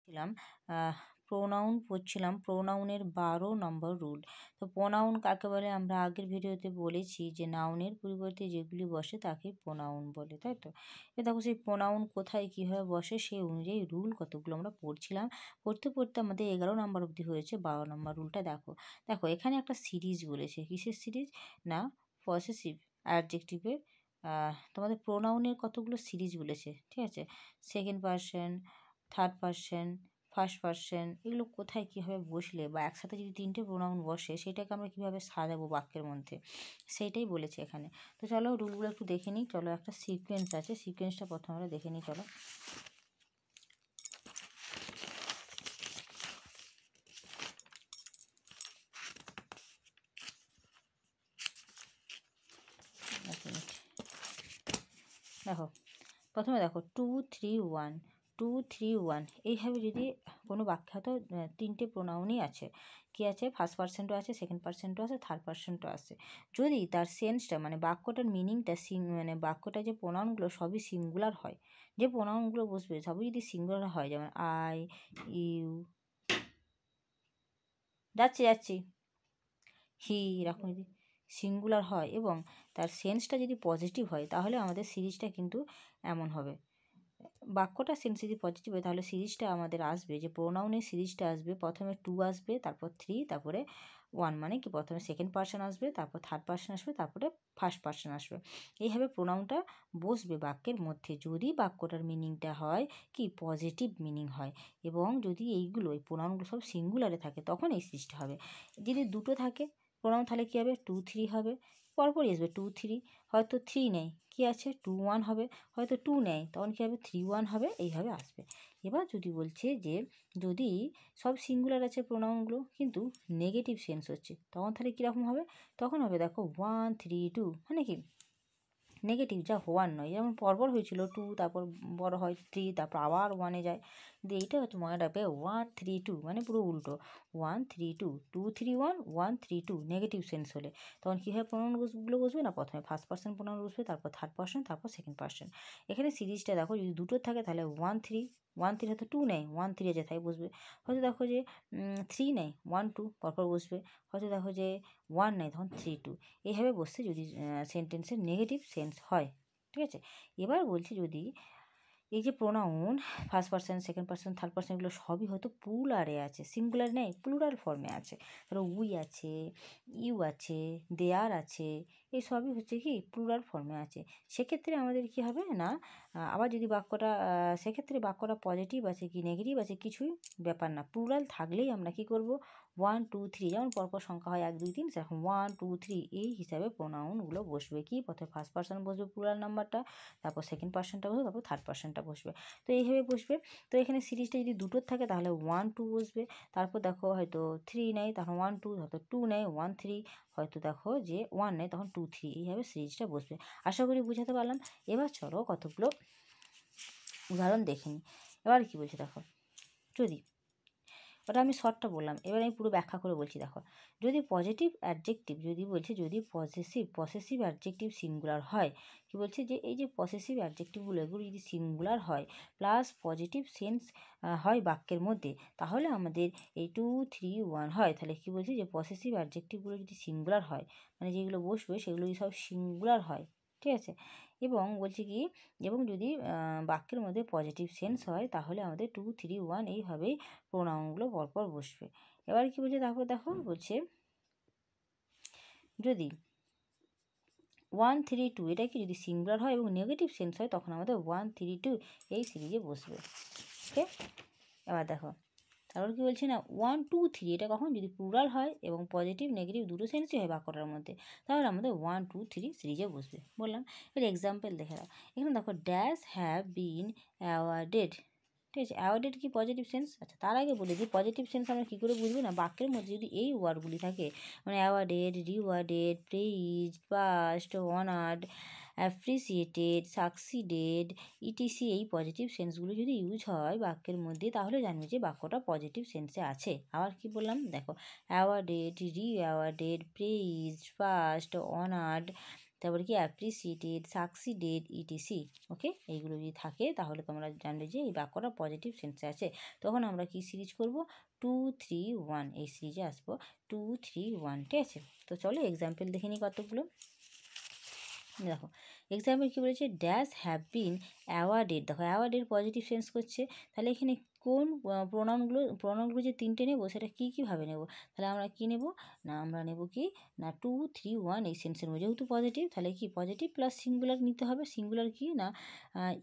ছিলাম প্রোনাউন পড়ছিলাম, প্রোনাউনের 12 নম্বর রুল। তো প্রোনাউন কাকে বলে আমরা আগের ভিডিওতে বলেছি যে নাউনের পরিবর্তে যেগুলি বসে তাকে প্রোনাউন বলে, তাই তো? দেখো সেই প্রোনাউন কোথায় কীভাবে বসে সেই অনুযায়ী রুল কতগুলো আমরা পড়ছিলাম। পড়তে পড়তে আমাদের 11 নম্বর অবধি হয়েছে। 12 নম্বর রুলটা দেখো। দেখো এখানে একটা সিরিজ বলেছে, কিসের সিরিজ না পসেসিভ অ্যাডজেক্টিভের। তোমাদের প্রোনাউনের কতগুলো সিরিজ বলেছে, ঠিক আছে? Second person, third person, first person, এগুলো কোথায় কীভাবে বসলে বা একসাথে যদি 3টে প্রোনাউন বসে সেটাকে আমরা কীভাবে সাজাবো বাক্যের মধ্যে, সেইটাই বলেছে এখানে। তো চলো রুলগুলো একটু দেখে নিই। চলো একটা সিকোয়েন্স আছে, সিকোয়েন্সটা প্রথমে আমরা দেখে নিই। চলো দেখো প্রথমে দেখো 2 3 1, 2 3 1 এইভাবে যদি কোনো বাক্যে হয়তো 3টে প্রোনাউনই আছে, কি আছে? ফার্স্ট পারসনও আছে, সেকেন্ড পারসনও আছে, থার্ড পারসনও আছে। যদি তার সেন্সটা মানে বাক্যটার মিনিংটা মানে বাক্যটা যে প্রোনাউনগুলো সবই সিঙ্গুলার হয়, যে প্রোনাউনগুলো বসবে সবই যদি সিঙ্গুলার হয়, যেমন আই, ইউ, যাচ্ছি, হি, এরকম যদি সিঙ্গুলার হয় এবং তার সেন্সটা যদি পজিটিভ হয় তাহলে আমাদের সিরিজটা কিন্তু এমন হবে। বাক্যটা সেন্স যদি পজিটিভ হয় তাহলে সিরিজটা আমাদের আসবে, যে প্রোনাউনের সিরিজটা আসবে, প্রথমে 2 আসবে, তারপর 3, তারপরে 1, মানে কি প্রথমে সেকেন্ড পারসন আসবে, তারপর থার্ড পারসন আসবে, তারপরে ফার্স্ট পারসন আসবে। এইভাবে প্রোনাউনটা বসবে বাক্যের মধ্যে যদি বাক্যটার মিনিংটা হয় কি পজিটিভ মিনিং হয়, এবং যদি এইগুলো এই প্রোনাউনগুলো সব সিঙ্গুলারে থাকে তখন এই সিরিজটা হবে। যদি দুটো থাকে প্রোনাউন তাহলে কী হবে? 2 3 হবে, পরপরই আসবে 2 3, হয়তো 3 নেই, কী আছে? 2 1 হবে, হয়তো 2 নেয় তখন কী হবে? 3 1 হবে, এইভাবে আসবে। এবার যদি বলছে যে যদি সব সিঙ্গুলার আছে প্রোনাউনগুলো কিন্তু নেগেটিভ সেন্স হচ্ছে তখন তাহলে কীরকম হবে? তখন হবে দেখো 1 3 2, মানে কি নেগেটিভ, যা হওয়ার নয়। যেমন পরপর হয়েছিল 2, তারপর বড় হয় 3, তারপর আবার 1-এ যায়। কিন্তু এইটা হচ্ছে মনে রাখবে 1 3 2, মানে পুরো উল্টো 1 3 2, 2 3 1, 1 3 2 নেগেটিভ সেন্স হলে তখন কীভাবে প্রোনাউনগুলো বসবে না প্রথমে ফার্স্ট পারসন প্রোনাউন বসবে, তারপর থার্ড পারসন, তারপর সেকেন্ড পারসন। এখানে সিরিজটা দেখো যদি দুটো থাকে তাহলে 1 3, 1 3 হয়তো 2 নেয়, 1 3 আছে তাই বসবে। হয়তো দেখো যে 3 নেয়, 1 2 পরপর বসবে। হয়তো দেখো যে 1 নেয় তখন 3 2, এইভাবে বসছে যদি সেন্টেন্সের নেগেটিভ সেন্স হয়, ঠিক আছে? এবার বলছি যদি এই যে pronoun first person, second person, third person এগুলো সবই হয়তো প্লুরালে আছে, সিঙ্গুলার নেই, প্লুরাল ফর্মে আছে। ধরো উই আছে, ইউ আছে, দেয়ার আছে, এই সবই হচ্ছে কি প্লুরাল ফর্মে আছে। সেক্ষেত্রে আমাদের কি হবে না আবার যদি বাক্যটা সেক্ষেত্রে বাক্যটা পজিটিভ আছে কি নেগেটিভ আছে কিছুই ব্যাপার না, প্লুরাল থাকলেই আমরা কি করব 1 2 3, যেমন পরপর সংখ্যা হয় 1 2 3, সেরকম 1 2 3 এই হিসাবে প্রোনাউনগুলো বসবে। কি প্রথমে ফার্স্ট পারসন বসবে প্লুরাল নাম্বারটা, তারপর সেকেন্ড পারসনটা বসবে, তারপর থার্ড পারসনটা বসবে। তো এইভাবে বসবে। তো এখানে সিরিজটা যদি দুটোর থাকে তাহলে 1 2 বসবে, তারপর দেখো হয়তো 3 নেয় তখন 1 2, হয়তো 2 নেয় 1 3, হয়তো দেখো যে 1 নেয় তখন 2 3, এইভাবে সিরিজটা বসবে। আশা করি বুঝাতে পারলাম। এবার চলো কতগুলো উদাহরণ দেখে নিই। এবার কী বলছে দেখো, যদি ওটা আমি শর্টটা বললাম, এবার আমি পুরো ব্যাখ্যা করে বলছি। দেখো যদি পজিটিভ অ্যাডজেক্টিভ যদি বলছে যদি পসেসিভ অ্যাডজেক্টিভ সিঙ্গুলার হয়, কি বলছে যে এই যে পসেসিভ অ্যাডজেক্টিভগুলো এগুলো যদি সিঙ্গুলার হয় প্লাস পজিটিভ সেন্স হয় বাক্যের মধ্যে, তাহলে আমাদের এই 2 3 1 হয়। তাহলে কি বলছে যে পসেসিভ অ্যাডজেক্টিভগুলো যদি সিঙ্গুলার হয়, মানে যেগুলো বসবে সেগুলো যদি সব সিঙ্গুলার হয়, ঠিক আছে? এবং বলছে কি এবং যদি বাক্যের মধ্যে পজিটিভ সেন্স হয় তাহলে আমাদের 2 3 1 এইভাবেই প্রোনাউনগুলো পরপর বসবে। এবার কি বলছে তারপর দেখো বলছে যদি 1 3 2 এটা কি যদি সিঙ্গুলার হয় এবং নেগেটিভ সেন্স হয় তখন আমাদের 1 3 2 এই সিরিজে বসবে। ওকে, এবার দেখো তারপর কি বলছে না 1 2 3 এটা কখন যদি প্লুরাল হয় এবং পজিটিভ নেগেটিভ দুটো সেন্সই হয় বাক্যটার মধ্যে, তাহলে আমাদের 1 2 3 সিরিজে বসবে। বললাম এর এক্সাম্পল দেখে দাও। এখানে দেখো ড্যাশ হ্যাভ বিন অ্যাওয়ার্ডেড, ঠিক আছে? অ্যাওয়ার্ডেড কি পজিটিভ সেন্স? আচ্ছা তার আগে বলে দিই পজিটিভ সেন্স আমরা কী করে বুঝবো না, বাক্যের মধ্যে যদি এই ওয়ার্ডগুলি থাকে মানে awarded, rewarded, প্রেইজড, past, honoured, appreciated, succeeded, etc এই পজিটিভ সেন্সগুলো যদি ইউজ হয় বাক্যের মধ্যে তাহলে জানবে যে বাক্যটা পজিটিভ সেন্সে আছে। আবার কি বললাম দেখো অ্যাওয়ার্ডেড, রিঅ্যাওয়ার্ডেড, প্রেইজড, পাস্ট, অনার্ড, তারপরে কি অ্যাপ্রিসিয়েটেড, সাকসিডেড, ইটিসি। ওকে, এইগুলো যদি থাকে তাহলে তোমরা জানবে যে এই বাক্যটা পজিটিভ সেন্সে আছে। তখন আমরা কি সিরিজ করব, 2 3 1, এই সিরিজে আসবো 2 3 1, ঠিক আছে। তো চলো এক্সাম্পল দেখে নিই কতগুলো। দেখো এক্সাম্পল কী বলেছে, ড্যাশ হ্যাভ বিন অ্যাওয়ার্ডেড। দেখো অ্যাওয়ার্ডের পজিটিভ সেন্স করছে, তাহলে এখানে কোন প্রোনাউনগুলো যে তিনটে নেব সেটা কীভাবে নেব, তাহলে আমরা কি নেব না, আমরা নেব কি না 2 3 1 এই সেন্সের মধ্যে, যেহেতু পজিটিভ তাহলে কি পজিটিভ প্লাস সিঙ্গুলার নিতে হবে। সিঙ্গুলার কি না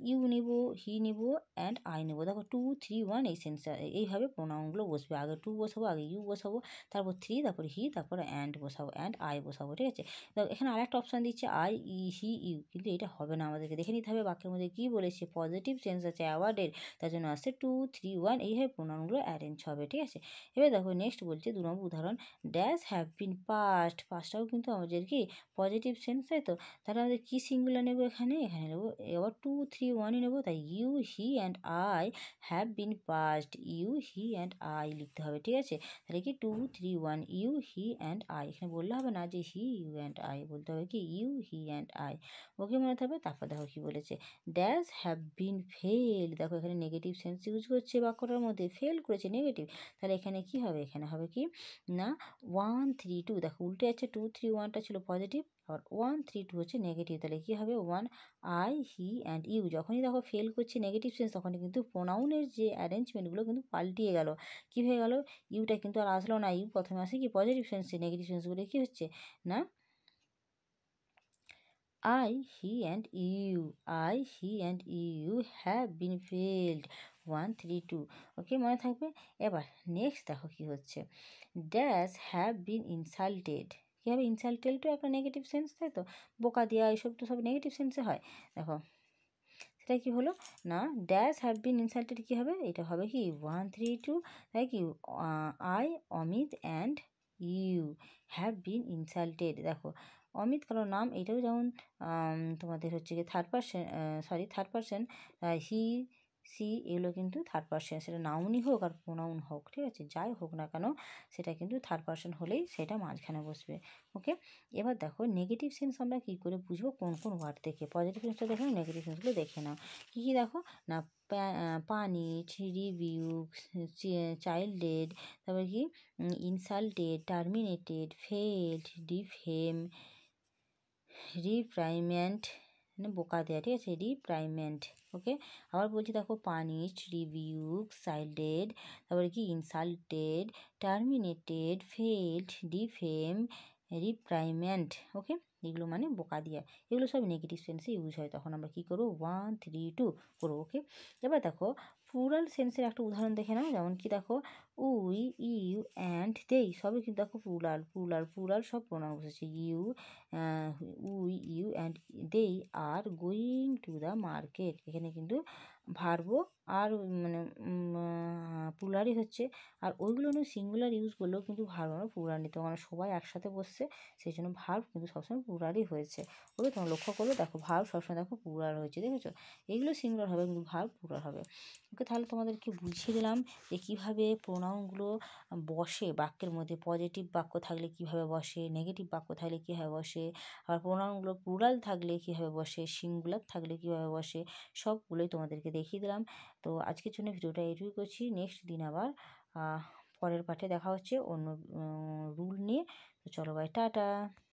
ইউ নেব, হি নেব, অ্যান্ড আই নেব। দেখো 2 3 1 এই সেন্সে এইভাবে প্রোনাউনগুলো বসবে, আগে 2 বসাবো, আগে ইউ বসাবো, তারপর 3, তারপর হি, তারপর অ্যান্ড বসাবো, অ্যান্ড আই বসাবো, ঠিক আছে। দেখো এখানে আরেকটা অপশান দিচ্ছে আই, ই, হি, ইউ, কিন্তু এটা হবে না, আমাদেরকে দেখে নিতে হবে বাক্যের মধ্যে কী বলেছে, পজিটিভ সেন্স আছে অ্যাওয়ার্ডের, তার জন্য আসছে 2 3 1, এইভাবে প্রোনাউনগুলো অ্যারেঞ্জ হবে, ঠিক আছে। এবার দেখো নেক্সট বলছে 2 নম্বর উদাহরণ, ড্যাশ হ্যাভ বিন পাস্ট। পাস্টটাও কিন্তু আমাদের কি পজিটিভ সেন্স, তাই তো। তাহলে আমাদের কী সিঙ্গুলার নেবো, এখানে নেবো এবার 2 3 1ই নেবো, তাই you, he and I have been passed, you, he and I লিখতে হবে, ঠিক আছে। তাহলে কি 2 3 1 ইউ, হি অ্যান্ড আই, এখানে বললে হবে না যে হি, ইউ অ্যান্ড আই, বলতে হবে কি ইউ, হি অ্যান্ড আই। ওকে, মনে থাকবে। তারপর দেখো কি বলেছে, ড্যাশ হ্যাভ বিন ফেল। দেখো এখানে নেগেটিভ সেন্স ইউজ করছে বাক্যটার মধ্যে, ফেল করেছে নেগেটিভ, তাহলে এখানে কি হবে, এখানে হবে কি না 1 3 2, দেখো উল্টে আছে, 2 3 1টা ছিল পজিটিভ, আর 1 3 2 হচ্ছে নেগেটিভ, তাহলে কী হবে 1 আই, হি অ্যান্ড ইউ। যখনই দেখো ফেল করছে নেগেটিভ সেন্স, তখনই কিন্তু প্রোনাউনের যে অ্যারেঞ্জমেন্টগুলো কিন্তু পাল্টিয়ে গেল, কী হয়ে গেল, ইউটা কিন্তু আর আসলো না, ইউ প্রথমে আসে কি পজিটিভ সেন্সে, নেগেটিভ সেন্সগুলো কী হচ্ছে না I, he and you, I, he and you have been failed, 1 3 2। ওকে, মনে থাকবে। এবার নেক্সট দেখো কি হচ্ছে, ড্যাশ হ্যাভ বিন ইনসাল্টেড। কী হবে, ইনসাল্টেডও একটা নেগেটিভ সেন্স, তাই তো, বোকা দেওয়া এইসব তো সব নেগেটিভ সেন্সে হয়। দেখো সেটা কি হলো না, ড্যাশ হ্যাভ বিন ইনসাল্টেড কী হবে, এটা হবে কি 1 3 2, তাই কি I, Amit and you have been insulted. দেখো অমিত কারো নাম, এটাও যেমন তোমাদের হচ্ছে কি থার্ড পারসন, হি, সি, এগুলো কিন্তু থার্ড পারসন, সেটা নাউনই হোক আর প্রোনাউন হোক, ঠিক আছে, যাই হোক না কেন সেটা কিন্তু থার্ড পারসন হলেই সেটা মাঝখানে বসবে। ওকে, এবার দেখো নেগেটিভ সেন্স আমরা কী করে বুঝবো, কোন কোন ওয়ার্ড দেখে, পজিটিভ সেন্সটা দেখে নাও, নেগেটিভ সেন্সগুলো দেখে নাও। কী কী দেখো না, পানিশ, রিবিউক, চাইল্ডেড, তারপরে কি ইনসাল্টেড, টার্মিনেটেড, ফেল্ড, ডিফেম, রিপ্রাইমেন্ট, মানে বোকা দেওয়া, ঠিক আছে, রিপ্রাইমেন্ট। ওকে, আবার বলছি দেখো পানিশড, রিবিউক, সাইল্ডেড, তারপরে কি ইনসাল্টেড, টার্মিনেটেড, ফেল্ড, ডিফেম, রিপ্রাইমেন্ট। ওকে, এগুলো মানে বোকা দিয়া, এগুলো সব নেগেটিভ সেন্সে ইউজ হয়, তখন আমরা কী করবো 1 3 2 করবো। ওকে, এবার দেখো প্লুরাল সেন্সের একটা উদাহরণ দেখে নাও, যেমন কি দেখো উই, ইউ অ্যান্ড দেই, সবই কিন্তু দেখো প্লুরাল সব প্রোনাউন বসেছে, ইউ, উই, ইউ অ্যান্ড দেই are going to the market, এখানে কিন্তু ভার্বও আর মানে প্লুরালই হচ্ছে, আর ওইগুলো নিয়ে সিঙ্গুলার ইউজ করলেও কিন্তু ভার্ব আমরা প্লুরাল নিতে, কারণ সবাই একসাথে বসছে, সেই জন্য ভার্ব কিন্তু সবসময় প্লুরালই হয়েছে। ওকে, তোমরা লক্ষ্য করবে দেখো ভার্ব সবসময় দেখো প্লুরাল হয়েছে, দেখেছো, এইগুলো সিঙ্গুলার হবে কিন্তু ভার্ব প্লুরাল হবে। ওকে, তাহলে তোমাদেরকে বুঝিয়ে দিলাম যে কীভাবে প্রোনাউনগুলো বসে বাক্যের মধ্যে, পজিটিভ বাক্য থাকলে কীভাবে বসে, নেগেটিভ বাক্য থাকলে কীভাবে বসে, আর প্রোনাউনগুলো প্লুরাল থাকলে কীভাবে বসে, সিঙ্গুলার থাকলে কীভাবে বসে, সবগুলোই তোমাদেরকে দেখিয়ে দিলাম। তো আজকের জন্য ভিডিওটা এইটুকুই করছি, নেক্সট দিন আবার পরের পাঠে দেখা হচ্ছে অন্য রুল নিয়ে। তো চলো বাই, টাটা।